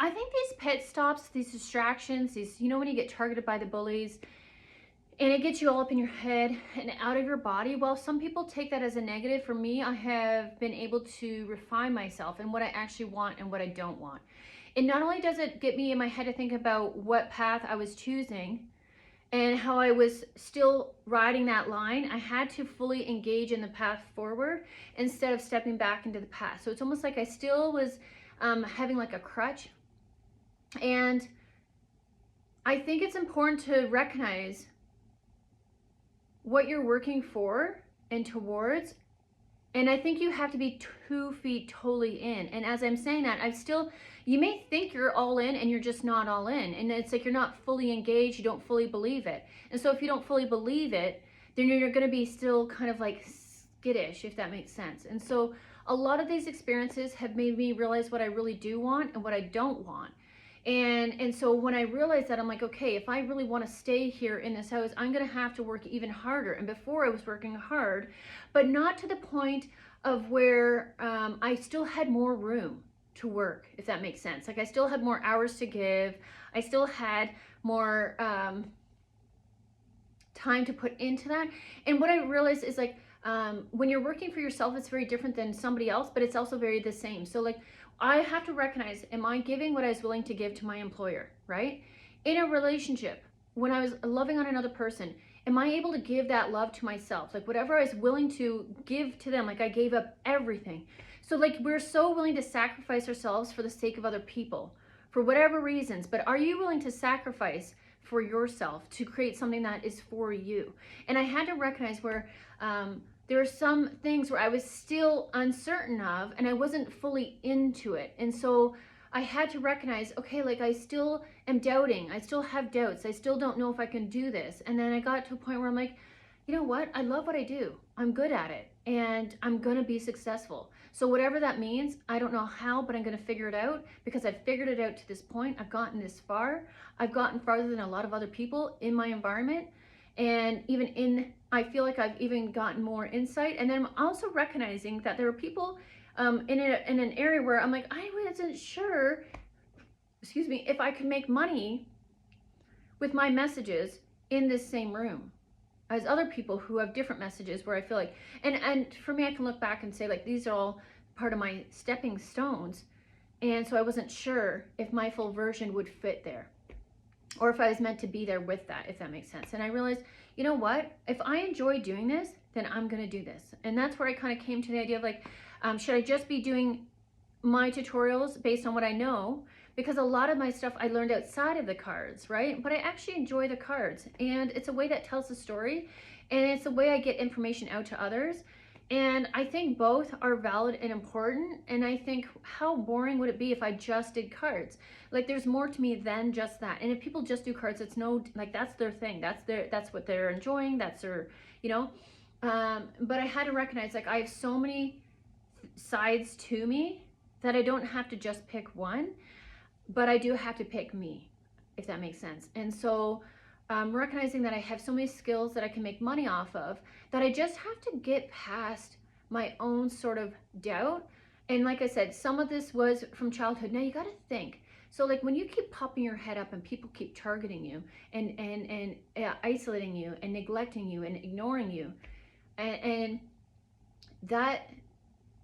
I think these pit stops, these distractions, these, when you get targeted by the bullies and it gets you all up in your head and out of your body. Well, some people take that as a negative. For me, I have been able to refine myself and what I actually want and what I don't want. And not only does it get me in my head to think about what path I was choosing and how I was still riding that line, I had to fully engage in the path forward instead of stepping back into the past. So it's almost like I still was having like a crutch. And I think it's important to recognize what you're working for and towards. And I think you have to be 2 feet totally in. And as I'm saying that, you may think you're all in and you're just not all in. And it's like you're not fully engaged, you don't fully believe it. And so if you don't fully believe it, then you're going to be still kind of like skittish, if that makes sense. And so a lot of these experiences have made me realize what I really do want and what I don't want. And so when I realized that, I'm like, okay, if I really want to stay here in this house, I'm going to have to work even harder. And before I was working hard, but not to the point of where I still had more room to work, if that makes sense. Like I still had more hours to give. I still had more time to put into that. And what I realized is like, when you're working for yourself, it's very different than somebody else, but it's also very the same. So like, I have to recognize, am I giving what I was willing to give to my employer, right? In a relationship, when I was loving on another person, am I able to give that love to myself? Like whatever I was willing to give to them, like I gave up everything. So like we're so willing to sacrifice ourselves for the sake of other people, for whatever reasons, but are you willing to sacrifice for yourself to create something that is for you? And I had to recognize where there are some things where I was still uncertain of and I wasn't fully into it. And so I had to recognize, okay, like I still am doubting. I still have doubts. I still don't know if I can do this. And then I got to a point where I'm like, you know what? I love what I do. I'm good at it and I'm going to be successful. So whatever that means, I don't know how, but I'm going to figure it out because I've figured it out to this point. I've gotten this far. I've gotten farther than a lot of other people in my environment. And I feel like I've even gotten more insight. And then I'm also recognizing that there are people in an area where I'm like, I wasn't sure, if I could make money with my messages in this same room as other people who have different messages, where I feel like, and for me, I can look back and say like, these are all part of my stepping stones. And so I wasn't sure if my full version would fit there, or if I was meant to be there with that, if that makes sense. And I realized, you know what? If I enjoy doing this, then I'm going to do this. And that's where I kind of came to the idea of like, should I just be doing my tutorials based on what I know? Because a lot of my stuff I learned outside of the cards, right? But I actually enjoy the cards. And it's a way that tells the story. And it's a way I get information out to others. And I think both are valid and important. And I think, how boring would it be if I just did cards? Like there's more to me than just that. And if people just do cards, it's that's their thing. That's what they're enjoying. That's their, but I had to recognize like I have so many sides to me that I don't have to just pick one, but I do have to pick me, if that makes sense. And so recognizing that I have so many skills that I can make money off of, that I just have to get past my own sort of doubt. And like I said, some of this was from childhood. Now you got to think. So like when you keep popping your head up and people keep targeting you and isolating you and neglecting you and ignoring you, and that,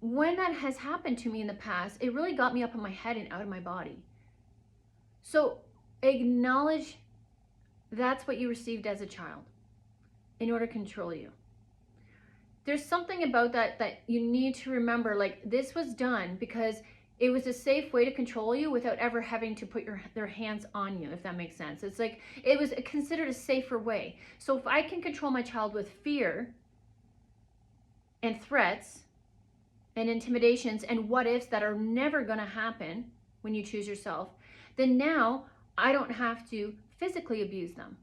when that has happened to me in the past, it really got me up in my head and out of my body. So acknowledge that's what you received as a child in order to control you. There's something about that you need to remember, like this was done because it was a safe way to control you without ever having to put their hands on you, if that makes sense. It's like, it was considered a safer way. So if I can control my child with fear and threats and intimidations and what ifs that are never going to happen when you choose yourself, then now I don't have to physically abuse them,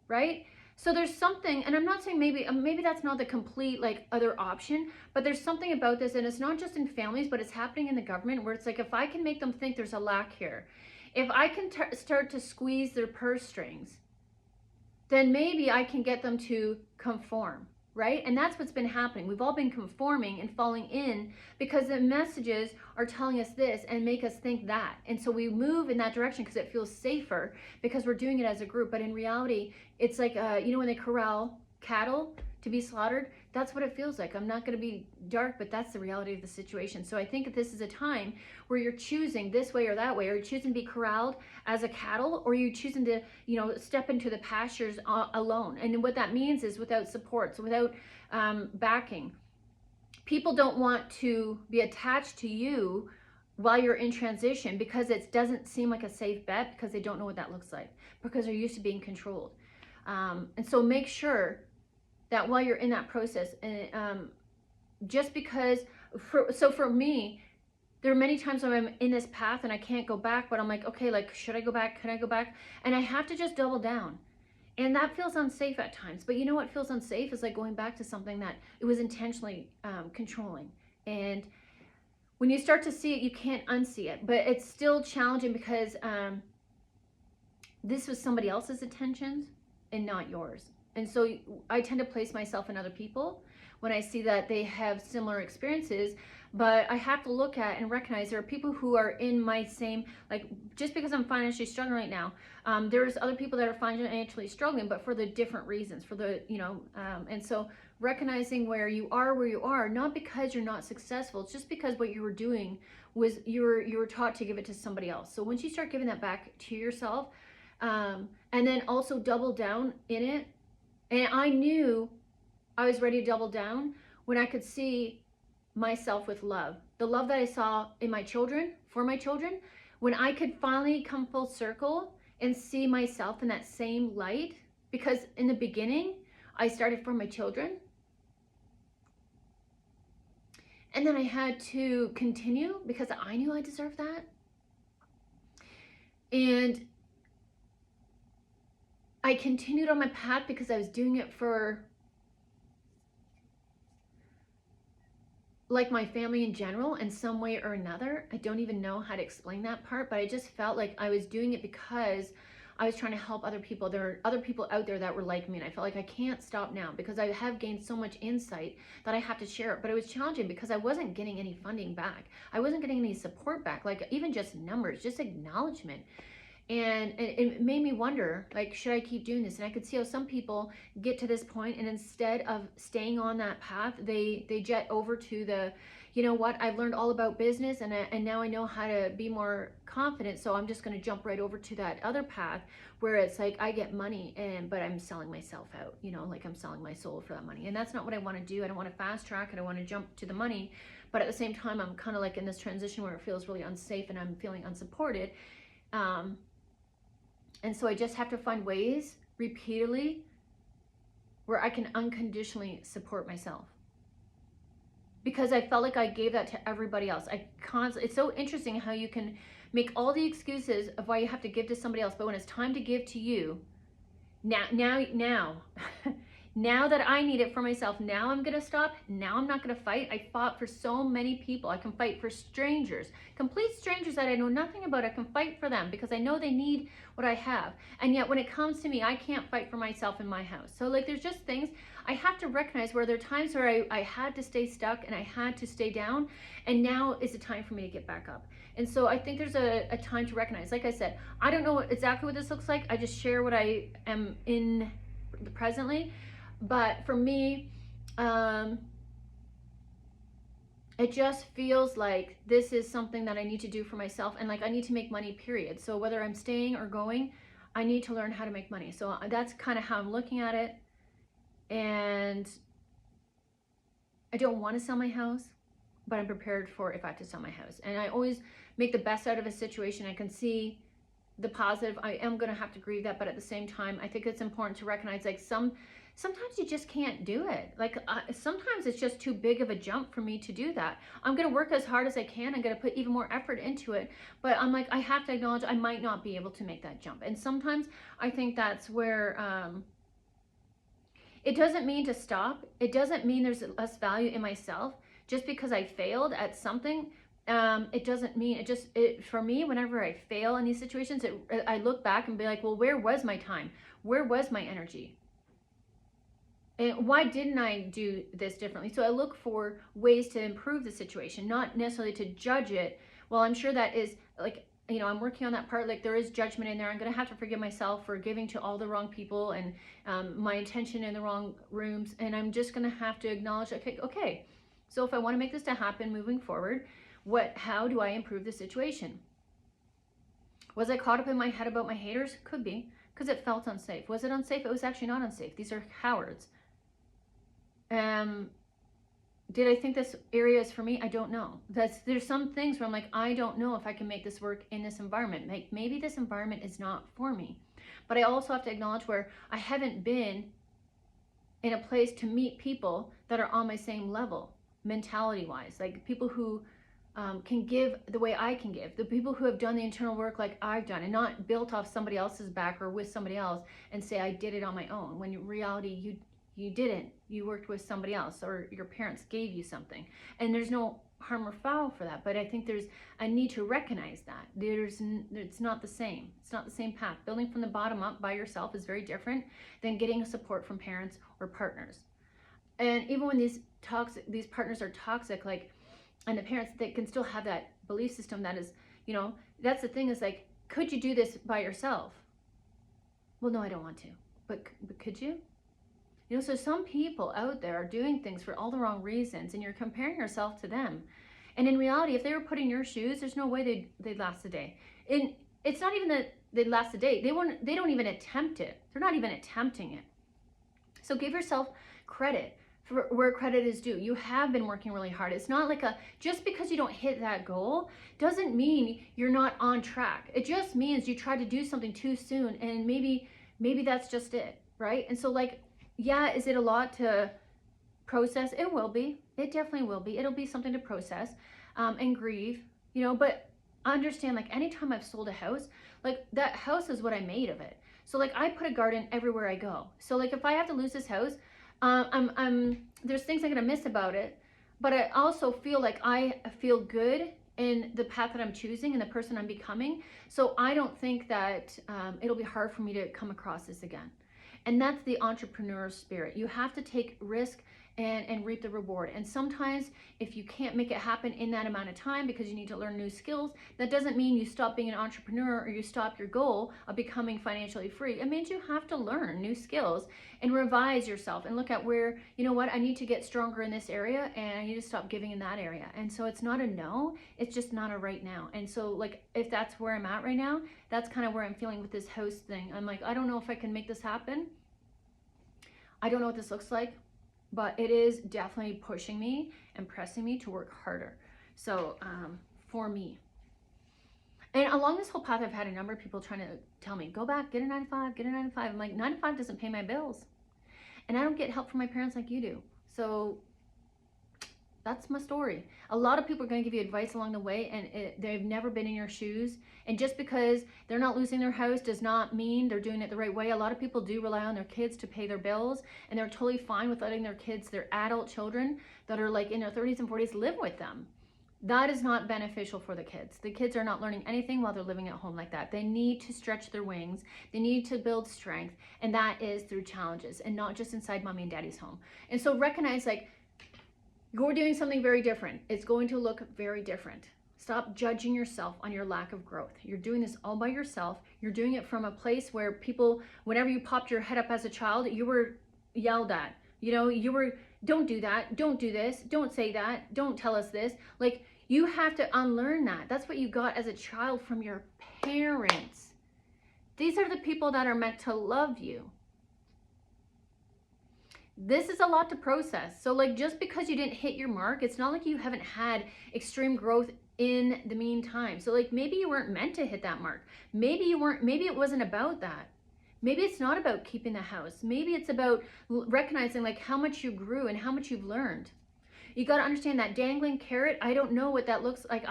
right? So there's something, and I'm not saying maybe that's not the complete like other option, but there's something about this, and it's not just in families, but it's happening in the government, where it's like, if I can make them think there's a lack here, if I can start to squeeze their purse strings, then maybe I can get them to conform. right? And that's what's been happening. We've all been conforming and falling in because the messages are telling us this and make us think that. And so we move in that direction because it feels safer because we're doing it as a group. But in reality, it's like, when they corral cattle to be slaughtered, that's what it feels like. I'm not going to be dark, but that's the reality of the situation. So I think that this is a time where you're choosing this way or that way, or you're choosing to be corralled as a cattle, or you're choosing to, step into the pastures alone. And what that means is without support, so without backing. People don't want to be attached to you while you're in transition because it doesn't seem like a safe bet, because they don't know what that looks like, because they're used to being controlled. And so make sure that while you're in that process, just because, for me, there are many times when I'm in this path and I can't go back, but I'm like, okay, like, should I go back? Can I go back? And I have to just double down. And that feels unsafe at times. But you know what feels unsafe is like going back to something that it was intentionally controlling. And when you start to see it, you can't unsee it. But it's still challenging because this was somebody else's intentions and not yours. And so I tend to place myself in other people when I see that they have similar experiences, but I have to look at and recognize there are people who are in my same, like, just because I'm financially struggling right now, there's other people that are financially struggling, but for the different reasons, and so recognizing where you are, not because you're not successful, it's just because what you were doing was you were taught to give it to somebody else. So once you start giving that back to yourself, and then also double down in it. And I knew I was ready to double down when I could see myself with love. The love that I saw in my children, for my children, when I could finally come full circle and see myself in that same light. Because in the beginning, I started for my children. And then I had to continue because I knew I deserved that. And I continued on my path because I was doing it for, like, my family in general in some way or another. I don't even know how to explain that part, but I just felt like I was doing it because I was trying to help other people. There are other people out there that were like me, and I felt like I can't stop now because I have gained so much insight that I have to share it. But it was challenging because I wasn't getting any funding back. I wasn't getting any support back, like even just numbers, just acknowledgement. And it made me wonder, like, should I keep doing this? And I could see how some people get to this point and instead of staying on that path, they jet over to the, you know what, I've learned all about business and now I know how to be more confident, so I'm just going to jump right over to that other path where it's like I get money but I'm selling myself out, like I'm selling my soul for that money. And that's not what I want to do. I don't want to fast track. I don't want to jump to the money. But at the same time, I'm kind of like in this transition where it feels really unsafe and I'm feeling unsupported. And so I just have to find ways repeatedly where I can unconditionally support myself. Because I felt like I gave that to everybody else. It's so interesting how you can make all the excuses of why you have to give to somebody else, but when it's time to give to you, now that I need it for myself, now I'm going to stop. Now I'm not going to fight. I fought for so many people. I can fight for strangers, complete strangers that I know nothing about. I can fight for them because I know they need what I have. And yet when it comes to me, I can't fight for myself in my house. So like there's just things I have to recognize where there are times where I had to stay stuck and I had to stay down. And now is the time for me to get back up. And so I think there's a time to recognize. Like I said, I don't know exactly what this looks like. I just share what I am in presently. But for me, it just feels like this is something that I need to do for myself, and like I need to make money, period. So whether I'm staying or going, I need to learn how to make money. So that's kind of how I'm looking at it. And I don't want to sell my house, but I'm prepared for if I have to sell my house. And I always make the best out of a situation. I can see the positive. I am going to have to grieve that, but at the same time, I think it's important to recognize, like, sometimes you just can't do it. Like sometimes it's just too big of a jump for me to do that. I'm going to work as hard as I can. I'm going to put even more effort into it, but I'm like, I have to acknowledge I might not be able to make that jump. And sometimes I think that's where it doesn't mean to stop. It doesn't mean there's less value in myself just because I failed at something. It doesn't mean for me, whenever I fail in these situations, I look back and be like, well, where was my time? Where was my energy? And why didn't I do this differently? So I look for ways to improve the situation, not necessarily to judge it. Well, I'm sure that is like, you know, I'm working on that part. Like there is judgment in there. I'm going to have to forgive myself for giving to all the wrong people and my intention in the wrong rooms. And I'm just going to have to acknowledge, okay, so if I want to make this to happen moving forward, how do I improve the situation? Was I caught up in my head about my haters? Could be, because it felt unsafe. Was it unsafe? It was actually not unsafe. These are cowards. Did I think this area is for me? I don't know. There's some things where I'm like, I don't know if I can make this work in this environment. Like maybe this environment is not for me. But I also have to acknowledge where I haven't been in a place to meet people that are on my same level, mentality-wise. Like people who can give the way I can give. The people who have done the internal work like I've done and not built off somebody else's back or with somebody else and say I did it on my own. When in reality, you didn't. You worked with somebody else or your parents gave you something. And there's no harm or foul for that. But I think there's a need to recognize that. It's not the same. It's not the same path. Building from the bottom up by yourself is very different than getting support from parents or partners. And even when these partners are toxic, like, and the parents, they can still have that belief system that is, you know, that's the thing is like, could you do this by yourself? Well, no, I don't want to. But could you? You know, so some people out there are doing things for all the wrong reasons and you're comparing yourself to them. And in reality, if they were put in your shoes, there's no way they'd last a day. And it's not even that they'd last a day. They don't even attempt it. They're not even attempting it. So give yourself credit for where credit is due. You have been working really hard. It's not like just because you don't hit that goal doesn't mean you're not on track. It just means you tried to do something too soon and maybe that's just it, right? And so like, yeah, is it a lot to process? It will be. It definitely will be. It'll be something to process and grieve, you know, but understand like anytime I've sold a house, like that house is what I made of it. So like I put a garden everywhere I go. So like if I have to lose this house, there's things I'm gonna miss about it, but I also feel like I feel good in the path that I'm choosing and the person I'm becoming. So I don't think that it'll be hard for me to come across this again. And that's the entrepreneur spirit. You have to take risk and reap the reward. And sometimes if you can't make it happen in that amount of time because you need to learn new skills, that doesn't mean you stop being an entrepreneur or you stop your goal of becoming financially free. It means you have to learn new skills and revise yourself and look at where, you know what, I need to get stronger in this area and I need to stop giving in that area. And so it's not a no, it's just not a right now. And so like, if that's where I'm at right now, that's kind of where I'm feeling with this house thing. I'm like, I don't know if I can make this happen. I don't know what this looks like, but it is definitely pushing me and pressing me to work harder. So for me. And along this whole path, I've had a number of people trying to tell me, go back, get a 9-to-5, get a 9-to-5. I'm like, 9-to-5 doesn't pay my bills. And I don't get help from my parents like you do. So that's my story. A lot of people are going to give you advice along the way and they've never been in your shoes. And just because they're not losing their house does not mean they're doing it the right way. A lot of people do rely on their kids to pay their bills and they're totally fine with letting their kids, their adult children that are like in their 30s and 40s live with them. That is not beneficial for the kids. The kids are not learning anything while they're living at home like that. They need to stretch their wings. They need to build strength. And that is through challenges and not just inside mommy and daddy's home. And so recognize like, you're doing something very different. It's going to look very different. Stop judging yourself on your lack of growth. You're doing this all by yourself. You're doing it from a place where people, whenever you popped your head up as a child, you were yelled at. You know, you were, don't do that, don't do this, don't say that, don't tell us this. Like, you have to unlearn that. That's what you got as a child from your parents. These are the people that are meant to love you. This is a lot to process. So like, just because you didn't hit your mark, it's not like you haven't had extreme growth in the meantime. So like, maybe you weren't meant to hit that mark. Maybe it wasn't about that. Maybe it's not about keeping the house. Maybe it's about recognizing like how much you grew and how much you've learned. You got to understand that dangling carrot. I don't know what that looks like.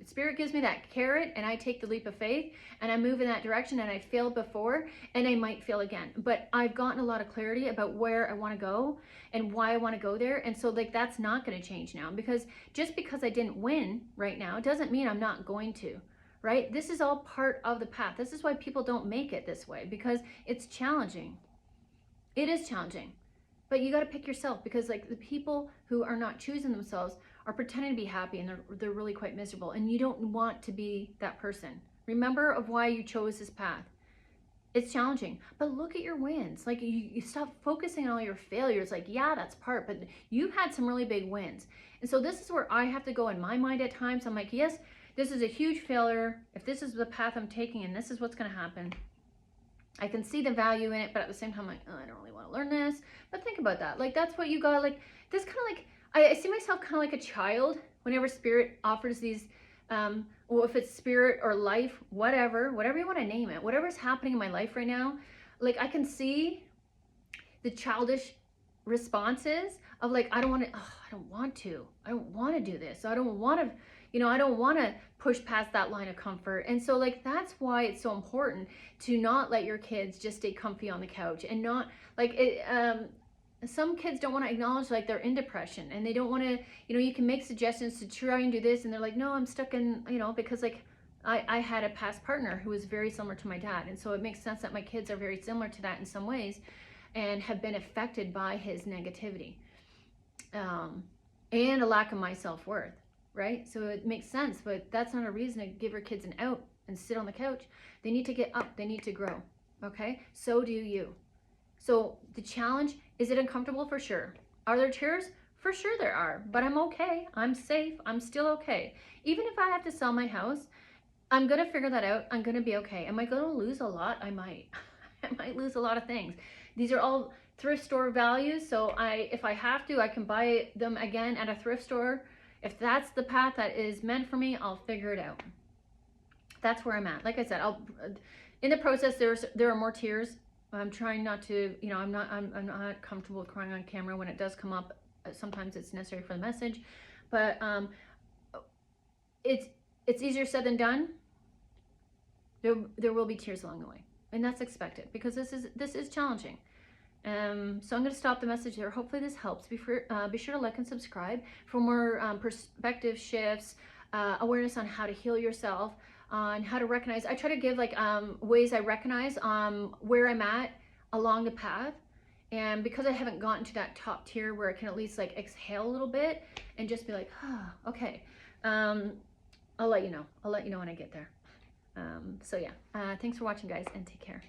Spirit gives me that carrot and I take the leap of faith and I move in that direction, and I failed before and I might fail again. But I've gotten a lot of clarity about where I want to go and why I want to go there. And so like, that's not going to change now, because just because I didn't win right now doesn't mean I'm not going to, right? This is all part of the path. This is why people don't make it this way, because it's challenging. It is challenging, but you got to pick yourself, because like the people who are not choosing themselves are pretending to be happy, and they're really quite miserable, and you don't want to be that person. Remember of why you chose this path. It's challenging, but look at your wins. Like you stop focusing on all your failures. Like, yeah, that's part, but you've had some really big wins. And so this is where I have to go in my mind at times. I'm like, yes, this is a huge failure. If this is the path I'm taking and this is what's going to happen, I can see the value in it, but at the same time, I'm like, oh, I don't really want to learn this. But think about that. Like, that's what you got. Like, this kind of like, I see myself kind of like a child whenever Spirit offers these, well, if it's spirit or life, whatever you want to name it, whatever's happening in my life right now, like I can see the childish responses of like, I don't want to, oh, I don't want to do this. I don't want to, I don't want to push past that line of comfort. And so like, that's why it's so important to not let your kids just stay comfy on the couch, and not like it, some kids don't want to acknowledge like they're in depression, and they don't want to, you can make suggestions to try and do this, and they're like, no, I'm stuck in, because like I had a past partner who was very similar to my dad. And so it makes sense that my kids are very similar to that in some ways, and have been affected by his negativity, and a lack of my self-worth, right? So it makes sense, but that's not a reason to give your kids an out and sit on the couch. They need to get up, they need to grow, okay? So do you. So the challenge, is it uncomfortable? For sure. Are there tears? For sure there are, but I'm okay. I'm safe. I'm still okay. Even if I have to sell my house, I'm going to figure that out. I'm going to be okay. Am I going to lose a lot? I might. I might lose a lot of things. These are all thrift store values. So if I have to, I can buy them again at a thrift store. If that's the path that is meant for me, I'll figure it out. That's where I'm at. Like I said, in the process, there are more tears. I'm trying not to, I'm not comfortable crying on camera when it does come up. Sometimes it's necessary for the message, but it's easier said than done. There will be tears along the way, and that's expected, because this is challenging. So I'm going to stop the message there. Hopefully this helps. Be sure to like and subscribe for more perspective shifts, awareness on how to heal yourself, on how to recognize. I try to give like ways I recognize where I'm at along the path. And because I haven't gotten to that top tier where I can at least like exhale a little bit and just be like, oh, okay, I'll let you know. I'll let you know when I get there. So yeah, thanks for watching, guys, and take care.